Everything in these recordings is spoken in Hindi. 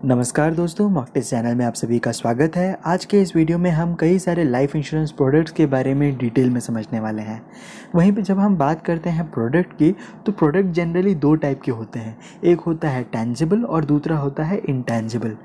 नमस्कार दोस्तों, मॉकटेस्ट चैनल में आप सभी का स्वागत है। आज के इस वीडियो में हम कई सारे लाइफ इंश्योरेंस प्रोडक्ट्स के बारे में डिटेल में समझने वाले हैं। वहीं पे जब हम बात करते हैं प्रोडक्ट की, तो प्रोडक्ट जनरली दो टाइप के होते हैं। एक होता है टेंजिबल और दूसरा होता है इंटेंजिबल।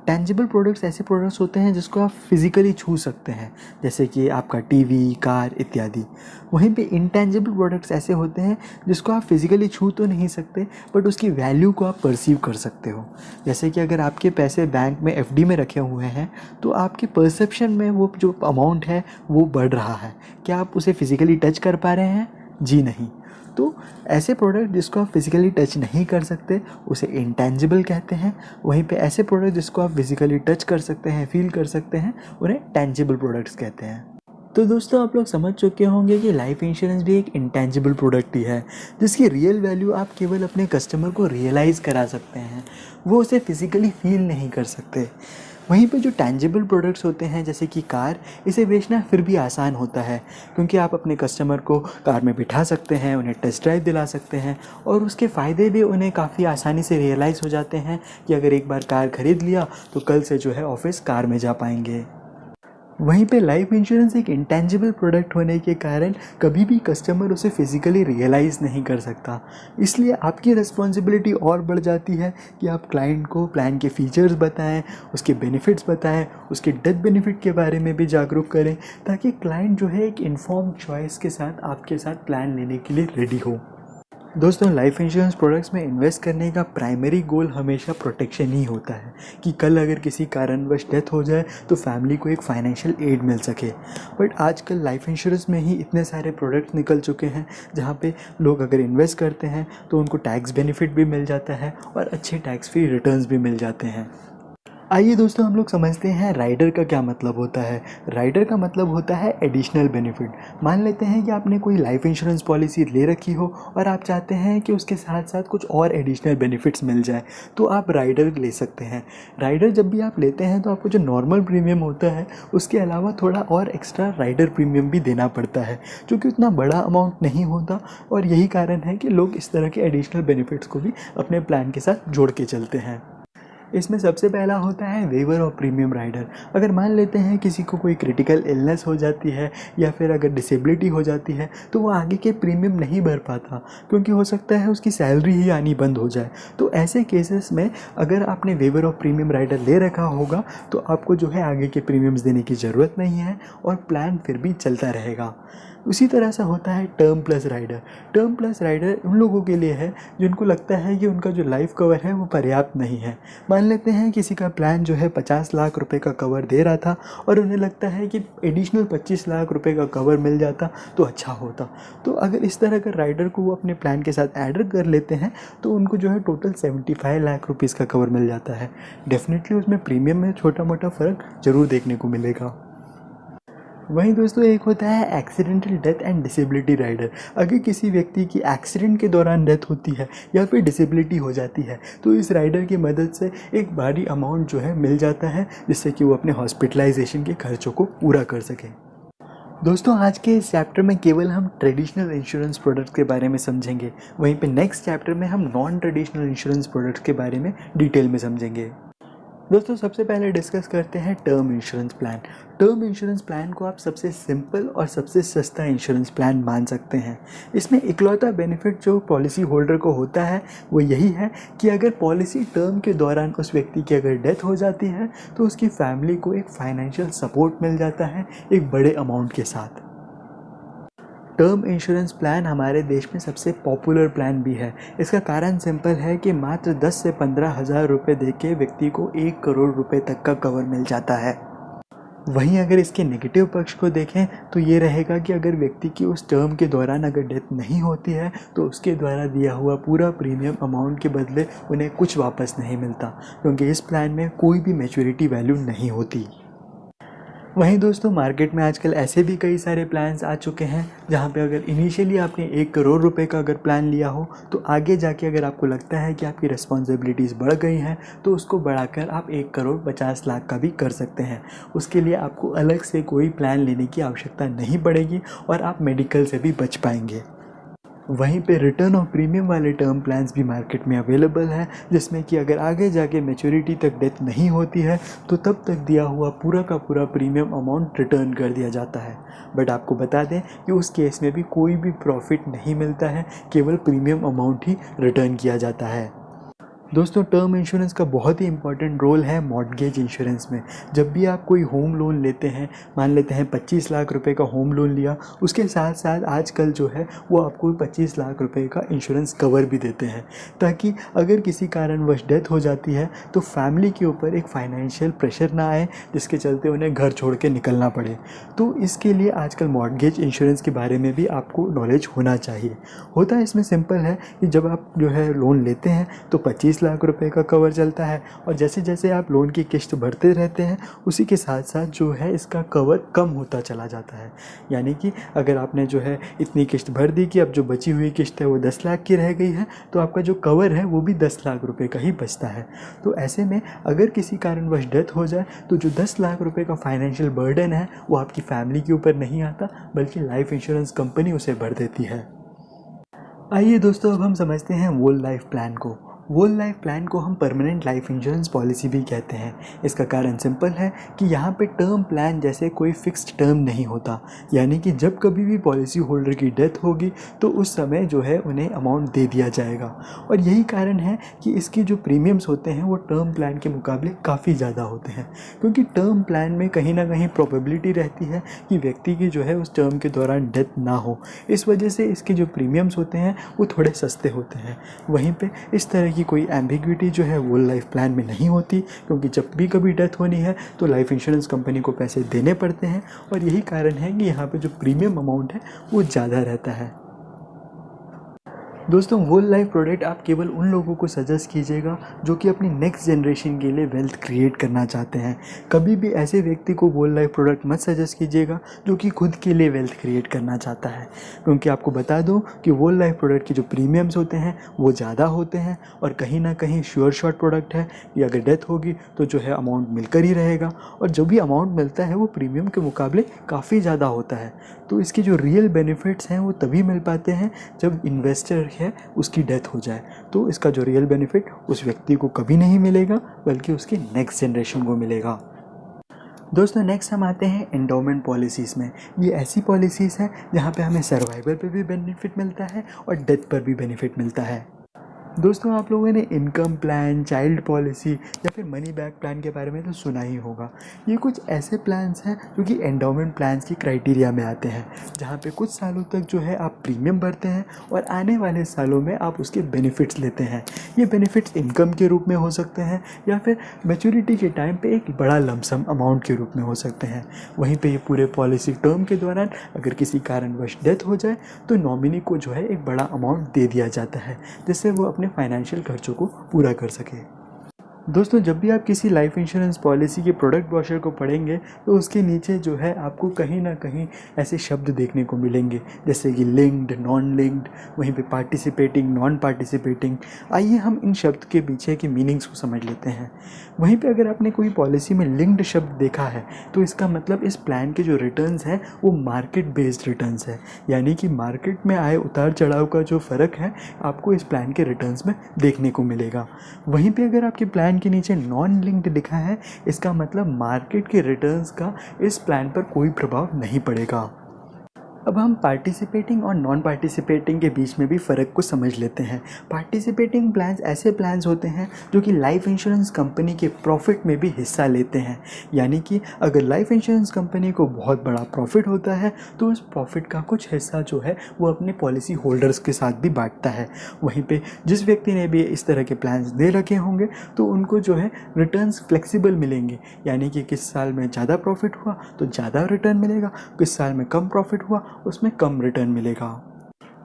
टेंजिबल प्रोडक्ट्स ऐसे प्रोडक्ट्स होते हैं जिसको आप फिज़िकली छू सकते हैं, जैसे कि आपका टीवी, कार इत्यादि। वहीं पे इंटेंजिबल प्रोडक्ट्स ऐसे होते हैं जिसको आप फिज़िकली छू तो नहीं सकते, बट उसकी वैल्यू को आप परसीव कर सकते हो। जैसे कि अगर आपके पैसे बैंक में एफडी में रखे हुए हैं, तो आपके परसेप्शन में वो जो अमाउंट है वो बढ़ रहा है। क्या आप उसे फिज़िकली टच कर पा रहे हैं? जी नहीं। तो ऐसे प्रोडक्ट जिसको आप फिज़िकली टच नहीं कर सकते उसे इंटेंजिबल कहते हैं। वहीं पे ऐसे प्रोडक्ट जिसको आप फिज़िकली टच कर सकते हैं, फील कर सकते हैं, उन्हें टेंजिबल प्रोडक्ट्स कहते हैं। तो दोस्तों, आप लोग समझ चुके होंगे कि लाइफ इंश्योरेंस भी एक इंटेंजिबल प्रोडक्ट ही है, जिसकी रियल वैल्यू आप केवल अपने कस्टमर को रियलाइज़ करा सकते हैं, वो उसे फिज़िकली फील नहीं कर सकते। वहीं पे जो टेंजिबल प्रोडक्ट्स होते हैं, जैसे कि कार, इसे बेचना फिर भी आसान होता है, क्योंकि आप अपने कस्टमर को कार में बिठा सकते हैं, उन्हें टेस्ट ड्राइव दिला सकते हैं और उसके फ़ायदे भी उन्हें काफ़ी आसानी से रियलाइज़ हो जाते हैं कि अगर एक बार कार ख़रीद लिया तो कल से जो है ऑफिस कार में जा पाएंगे। वहीं पे लाइफ इंश्योरेंस एक इंटेंजिबल प्रोडक्ट होने के कारण कभी भी कस्टमर उसे फिज़िकली रियलाइज़ नहीं कर सकता। इसलिए आपकी रिस्पॉन्सिबिलिटी और बढ़ जाती है कि आप क्लाइंट को प्लान के फीचर्स बताएं, उसके बेनिफिट्स बताएं, उसके डेथ बेनिफिट के बारे में भी जागरूक करें, ताकि क्लाइंट जो है एक इन्फॉर्म्ड चॉइस के साथ आपके साथ प्लान लेने के लिए रेडी हो। दोस्तों, लाइफ इंश्योरेंस प्रोडक्ट्स में इन्वेस्ट करने का प्राइमरी गोल हमेशा प्रोटेक्शन ही होता है, कि कल अगर किसी कारणवश डेथ हो जाए तो फैमिली को एक फाइनेंशियल एड मिल सके। बट आजकल लाइफ इंश्योरेंस में ही इतने सारे प्रोडक्ट्स निकल चुके हैं जहाँ पे लोग अगर इन्वेस्ट करते हैं तो उनको टैक्स बेनिफिट भी मिल जाता है और अच्छे टैक्स फ्री रिटर्न्स भी मिल जाते हैं। आइए दोस्तों, हम लोग समझते हैं राइडर का क्या मतलब होता है। राइडर का मतलब होता है एडिशनल बेनिफिट। मान लेते हैं कि आपने कोई लाइफ इंश्योरेंस पॉलिसी ले रखी हो और आप चाहते हैं कि उसके साथ साथ कुछ और एडिशनल बेनिफिट्स मिल जाए, तो आप राइडर ले सकते हैं। राइडर जब भी आप लेते हैं तो आपको जो नॉर्मल प्रीमियम होता है उसके अलावा थोड़ा और एक्स्ट्रा राइडर प्रीमियम भी देना पड़ता है, जो कि उतना बड़ा अमाउंट नहीं होता। और यही कारण है कि लोग इस तरह के एडिशनल बेनिफिट्स को भी अपने प्लान के साथ जोड़ के चलते हैं। इसमें सबसे पहला होता है वेवर ऑफ प्रीमियम राइडर। अगर मान लेते हैं किसी को कोई क्रिटिकल इलनेस हो जाती है या फिर अगर डिसेबिलिटी हो जाती है, तो वो आगे के प्रीमियम नहीं भर पाता, क्योंकि हो सकता है उसकी सैलरी ही आनी बंद हो जाए। तो ऐसे केसेस में अगर आपने वेवर ऑफ प्रीमियम राइडर ले रखा होगा तो आपको जो है आगे के प्रीमियम्स देने की ज़रूरत नहीं है और प्लान फिर भी चलता रहेगा। उसी तरह से होता है term plus rider. Term plus rider उन लोगों के लिए है जिनको लगता है कि उनका जो लाइफ कवर है वो पर्याप्त नहीं है। मान लेते हैं किसी का प्लान जो है 50 लाख रुपए का कवर दे रहा था और उन्हें लगता है कि एडिशनल 25 लाख रुपए का कवर मिल जाता तो अच्छा होता। तो अगर इस तरह का राइडर को वो अपने प्लान के साथ ऐड कर लेते हैं तो उनको जो है टोटल 75 लाख रुपीज़ का कवर मिल जाता है। डेफिनेटली उसमें प्रीमियम में छोटा मोटा फ़र्क ज़रूर देखने को मिलेगा। वहीं दोस्तों, एक होता है accidental death and disability rider. अगर किसी व्यक्ति की एक्सीडेंट के दौरान डेथ होती है या फिर डिसेबिलिटी हो जाती है तो इस राइडर की मदद से एक भारी अमाउंट जो है मिल जाता है, जिससे कि वो अपने हॉस्पिटलाइजेशन के खर्चों को पूरा कर सकें। दोस्तों, आज के इस चैप्टर में केवल हम ट्रेडिशनल इंश्योरेंस प्रोडक्ट्स के बारे में समझेंगे। वहीं पे नेक्स्ट चैप्टर में हम नॉन ट्रेडिशनल इंश्योरेंस प्रोडक्ट्स के बारे में डिटेल में समझेंगे। दोस्तों, सबसे पहले डिस्कस करते हैं term insurance plan. Term insurance plan को आप सबसे सिंपल और सबसे सस्ता इंश्योरेंस प्लान मान सकते हैं। इसमें इकलौता बेनिफिट जो पॉलिसी होल्डर को होता है वो यही है कि अगर पॉलिसी टर्म के दौरान उस व्यक्ति की अगर डेथ हो जाती है तो उसकी फैमिली को एक फाइनेंशियल सपोर्ट मिल जाता है एक बड़े अमाउंट के साथ। टर्म इंश्योरेंस प्लान हमारे देश में सबसे पॉपुलर प्लान भी है। इसका कारण सिंपल है कि मात्र 10 से 15 हज़ार रुपये दे के व्यक्ति को 1 करोड़ रुपए तक का कवर मिल जाता है। वहीं अगर इसके नेगेटिव पक्ष को देखें तो ये रहेगा कि अगर व्यक्ति की उस टर्म के दौरान अगर डेथ नहीं होती है तो उसके द्वारा दिया हुआ पूरा प्रीमियम अमाउंट के बदले उन्हें कुछ वापस नहीं मिलता, क्योंकि इस प्लान में कोई भी मैच्योरिटी वैल्यू नहीं होती। वहीं दोस्तों, मार्केट में आजकल ऐसे भी कई सारे प्लान्स आ चुके हैं जहां पे अगर इनिशियली आपने 1 करोड़ रुपए का अगर प्लान लिया हो तो आगे जाके अगर आपको लगता है कि आपकी रिस्पॉन्सिबिलिटीज़ बढ़ गई हैं तो उसको बढ़ाकर आप 1 करोड़ 50 लाख का भी कर सकते हैं। उसके लिए आपको अलग से कोई प्लान लेने की आवश्यकता नहीं पड़ेगी और आप मेडिकल से भी बच पाएंगे। वहीं पे रिटर्न ऑफ प्रीमियम वाले टर्म प्लान्स भी मार्केट में अवेलेबल है, जिसमें कि अगर आगे जाके मैच्योरिटी तक डेथ नहीं होती है तो तब तक दिया हुआ पूरा का पूरा प्रीमियम अमाउंट रिटर्न कर दिया जाता है। बट आपको बता दें कि उस केस में भी कोई भी प्रॉफिट नहीं मिलता है, केवल प्रीमियम अमाउंट ही रिटर्न किया जाता है। दोस्तों, टर्म इंश्योरेंस का बहुत ही इंपॉर्टेंट रोल है मॉर्टगेज इंश्योरेंस में। जब भी आप कोई होम लोन लेते हैं, मान लेते हैं 25 लाख रुपए का होम लोन लिया, उसके साथ साथ आजकल जो है वो आपको 25 लाख रुपए का इंश्योरेंस कवर भी देते हैं, ताकि अगर किसी कारणवश डेथ हो जाती है तो फैमिली के ऊपर एक फाइनेंशियल प्रेशर ना आए जिसके चलते उन्हें घर छोड़ के निकलना पड़े। तो इसके लिए आजकल मॉर्टगेज इंश्योरेंस के बारे में भी आपको नॉलेज होना चाहिए। होता है इसमें सिंपल है कि जब आप जो है लोन लेते हैं तो 25 लाख रुपए का कवर चलता है, और जैसे जैसे आप लोन की किस्त भरते रहते हैं उसी के साथ साथ जो है इसका कवर कम होता चला जाता है। यानी कि अगर आपने जो है इतनी किस्त भर दी कि अब जो बची हुई किस्त है वो 10 लाख की रह गई है, तो आपका जो कवर है वो भी 10 लाख रुपए का ही बचता है। तो ऐसे में अगर किसी कारणवश डेथ हो जाए तो जो 10 लाख रुपए का फाइनेंशियल बर्डन है वो आपकी फैमिली के ऊपर नहीं आता, बल्कि लाइफ इंश्योरेंस कंपनी उसे भर देती है। आइए दोस्तों, अब हम समझते हैं वोल लाइफ प्लान को। वोल लाइफ प्लान को हम परमानेंट लाइफ इंश्योरेंस पॉलिसी भी कहते हैं। इसका कारण सिंपल है कि यहाँ पे टर्म प्लान जैसे कोई फिक्स्ड टर्म नहीं होता, यानी कि जब कभी भी पॉलिसी होल्डर की डेथ होगी तो उस समय जो है उन्हें अमाउंट दे दिया जाएगा। और यही कारण है कि इसके जो प्रीमियम्स होते हैं वो टर्म प्लान के मुकाबले काफ़ी ज़्यादा होते हैं, क्योंकि टर्म प्लान में कहीं ना कहीं प्रोबेबिलिटी रहती है कि व्यक्ति की जो है उस टर्म के दौरान डेथ ना हो। इस वजह से इसके जो प्रीमियम्स होते हैं वो थोड़े सस्ते होते हैं। वहीं पे इस तरह की कोई एम्बिग्विटी जो है वो लाइफ प्लान में नहीं होती, क्योंकि जब भी कभी डेथ होनी है तो लाइफ इंश्योरेंस कंपनी को पैसे देने पड़ते हैं, और यही कारण है कि यहाँ पे जो प्रीमियम अमाउंट है वो ज़्यादा रहता है। दोस्तों, वोल लाइफ प्रोडक्ट आप केवल उन लोगों को सजेस्ट कीजिएगा जो कि अपनी नेक्स्ट जनरेशन के लिए वेल्थ क्रिएट करना चाहते हैं। कभी भी ऐसे व्यक्ति को वोल लाइफ प्रोडक्ट मत सजेस्ट कीजिएगा जो कि खुद के लिए वेल्थ क्रिएट करना चाहता है, क्योंकि आपको बता दूं कि वोल लाइफ प्रोडक्ट के जो प्रीमियम्स होते हैं वो ज़्यादा होते हैं, और कहीं ना कहीं श्योर शॉट प्रोडक्ट है कि अगर डेथ होगी तो जो है अमाउंट मिलकर ही रहेगा, और जो भी अमाउंट मिलता है वो प्रीमियम के मुकाबले काफ़ी ज़्यादा होता है। तो इसके जो रियल बेनिफिट्स हैं वो तभी मिल पाते हैं जब इन्वेस्टर है उसकी डेथ हो जाए। तो इसका जो रियल बेनिफिट उस व्यक्ति को कभी नहीं मिलेगा, बल्कि उसकी नेक्स्ट जनरेशन को मिलेगा। दोस्तों, नेक्स्ट हम आते हैं एंडोमेंट पॉलिसीज़ में। ये ऐसी पॉलिसीज़ हैं जहाँ पे हमें सर्वाइवल पे भी बेनिफिट मिलता है और डेथ पर भी बेनिफिट मिलता है। दोस्तों, आप लोगों ने इनकम प्लान, चाइल्ड पॉलिसी या फिर मनी बैक प्लान के बारे में तो सुना ही होगा। ये कुछ ऐसे प्लान्स हैं जो कि एंडोमेंट प्लान्स की क्राइटेरिया में आते हैं, जहाँ पे कुछ सालों तक जो है आप प्रीमियम भरते हैं और आने वाले सालों में आप उसके बेनिफिट्स लेते हैं। ये बेनिफिट्स इनकम के रूप में हो सकते हैं या फिर मैच्योरिटी के टाइम पे एक बड़ा लमसम अमाउंट के रूप में हो सकते हैं। वहीं पे ये पूरे पॉलिसी टर्म के दौरान अगर किसी कारणवश डेथ हो जाए तो नॉमिनी को जो है एक बड़ा अमाउंट दे दिया जाता है, जिससे वो अपने फाइनेंशियल खर्चों को पूरा कर सके। दोस्तों, जब भी आप किसी लाइफ इंश्योरेंस पॉलिसी के प्रोडक्ट ब्रोशर को पढ़ेंगे तो उसके नीचे जो है आपको कहीं ना कहीं ऐसे शब्द देखने को मिलेंगे जैसे कि लिंक्ड, नॉन लिंक्ड, वहीं पे पार्टिसिपेटिंग, नॉन पार्टिसिपेटिंग। आइए हम इन शब्द के पीछे की मीनिंग्स को समझ लेते हैं। वहीं पे अगर आपने कोई पॉलिसी में लिंक्ड शब्द देखा है तो इसका मतलब इस प्लान के जो रिटर्न्स हैं वो मार्केट बेस्ड रिटर्न्स है, यानी कि मार्केट में आए उतार चढ़ाव का जो फ़र्क है आपको इस प्लान के रिटर्न्स में देखने को मिलेगा। वहीं पे अगर आपके प्लान के नीचे नॉन लिंक्ड लिखा है, इसका मतलब मार्केट के रिटर्न्स का इस प्लान पर कोई प्रभाव नहीं पड़ेगा। अब हम पार्टिसिपेटिंग और नॉन पार्टिसिपेटिंग के बीच में भी फ़र्क को समझ लेते हैं। पार्टिसिपेटिंग प्लान्स ऐसे प्लान्स होते हैं जो कि लाइफ इंश्योरेंस कंपनी के प्रॉफिट में भी हिस्सा लेते हैं, यानी कि अगर लाइफ इंश्योरेंस कंपनी को बहुत बड़ा प्रॉफिट होता है तो उस प्रॉफिट का कुछ हिस्सा जो है वो अपने पॉलिसी होल्डर्स के साथ भी बांटता है। वहीं पे जिस व्यक्ति ने भी इस तरह के प्लान्स दे रखे होंगे तो उनको जो है रिटर्न्स फ्लेक्सिबल मिलेंगे, यानी कि किस साल में ज़्यादा प्रॉफिट हुआ तो ज़्यादा रिटर्न मिलेगा, किस साल में कम प्रॉफिट हुआ उसमें कम रिटर्न मिलेगा।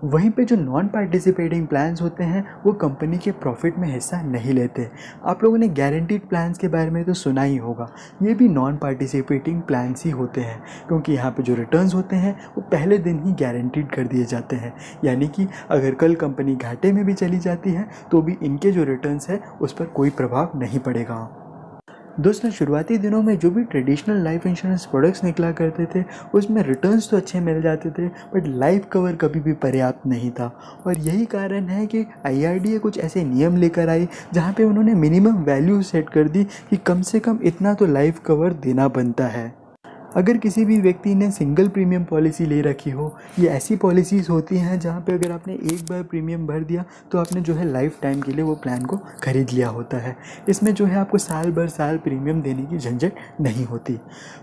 वहीं पे जो नॉन पार्टिसिपेटिंग प्लान्स होते हैं वो कंपनी के प्रॉफिट में हिस्सा नहीं लेते। आप लोगों ने गारंटीड प्लान्स के बारे में तो सुना ही होगा, ये भी नॉन पार्टिसिपेटिंग प्लान्स ही होते हैं, क्योंकि यहाँ पे जो रिटर्न्स होते हैं वो पहले दिन ही गारंटीड कर दिए जाते हैं, यानी कि अगर कल कंपनी घाटे में भी चली जाती है तो भी इनके जो रिटर्न्स है उस पर कोई प्रभाव नहीं पड़ेगा। दोस्तों शुरुआती दिनों में जो भी ट्रेडिशनल लाइफ इंश्योरेंस प्रोडक्ट्स निकला करते थे उसमें रिटर्न्स तो अच्छे मिल जाते थे, बट लाइफ कवर कभी भी पर्याप्त नहीं था। और यही कारण है कि IRDA कुछ ऐसे नियम लेकर आई जहाँ पे उन्होंने मिनिमम वैल्यू सेट कर दी कि कम से कम इतना तो लाइफ कवर देना बनता है। अगर किसी भी व्यक्ति ने सिंगल प्रीमियम पॉलिसी ले रखी हो, ये ऐसी पॉलिसीज़ होती हैं जहाँ पे अगर आपने एक बार प्रीमियम भर दिया तो आपने जो है लाइफ टाइम के लिए वो प्लान को खरीद लिया होता है। इसमें जो है आपको साल भर साल प्रीमियम देने की झंझट नहीं होती।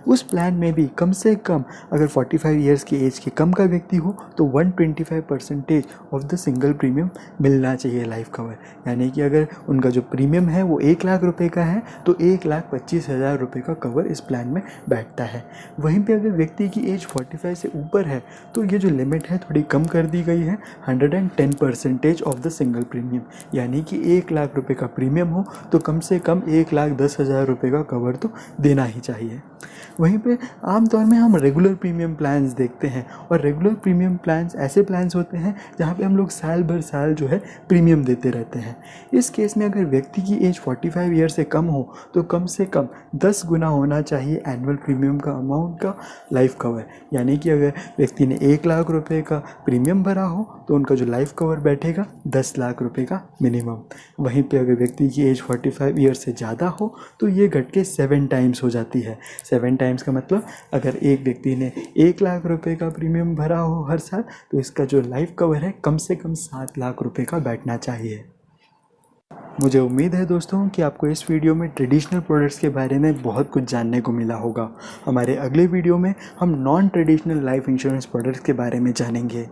उस प्लान में भी कम से कम अगर 45 ईयर्स की एज के कम का व्यक्ति हो तो 125% ऑफ द सिंगल प्रीमियम मिलना चाहिए लाइफ कवर। यानी कि अगर उनका जो प्रीमियम है वो 1 लाख रुपये का है तो 1,25,000 रुपये का कवर इस प्लान में बैठता है। वहीं पे अगर व्यक्ति की एज 45 से ऊपर है तो ये जो लिमिट है थोड़ी कम कर दी गई है, 110% ऑफ द सिंगल प्रीमियम। यानी कि 1 लाख रुपये का प्रीमियम हो तो कम से कम 1,10,000 रुपये का कवर तो देना ही चाहिए। वहीं पे आमतौर में हम रेगुलर प्रीमियम प्लान्स देखते हैं, और रेगुलर प्रीमियम प्लान्स ऐसे प्लान्स होते हैं जहाँ पे हम लोग साल भर साल जो है प्रीमियम देते रहते हैं। इस केस में अगर व्यक्ति की एज 45 ईयर से कम हो तो कम से कम 10 गुना होना चाहिए एनुअल प्रीमियम का अमाउंट का लाइफ कवर। यानी कि अगर व्यक्ति ने 1 लाख रुपये का प्रीमियम भरा हो तो उनका जो लाइफ कवर बैठेगा 10 लाख रुपये का मिनिमम। वहीं पे अगर व्यक्ति की एज 45 ईयर से ज़्यादा हो तो ये घट के 7 टाइम्स हो जाती है। 7 टाइम्स का मतलब अगर एक व्यक्ति ने 1 लाख रुपये का प्रीमियम भरा हो हर साल तो इसका जो लाइफ कवर है कम से कम 7 लाख रुपये का बैठना चाहिए। मुझे उम्मीद है दोस्तों कि आपको इस वीडियो में ट्रेडिशनल प्रोडक्ट्स के बारे में बहुत कुछ जानने को मिला होगा। हमारे अगले वीडियो में हम non traditional life insurance products के बारे में जानेंगे।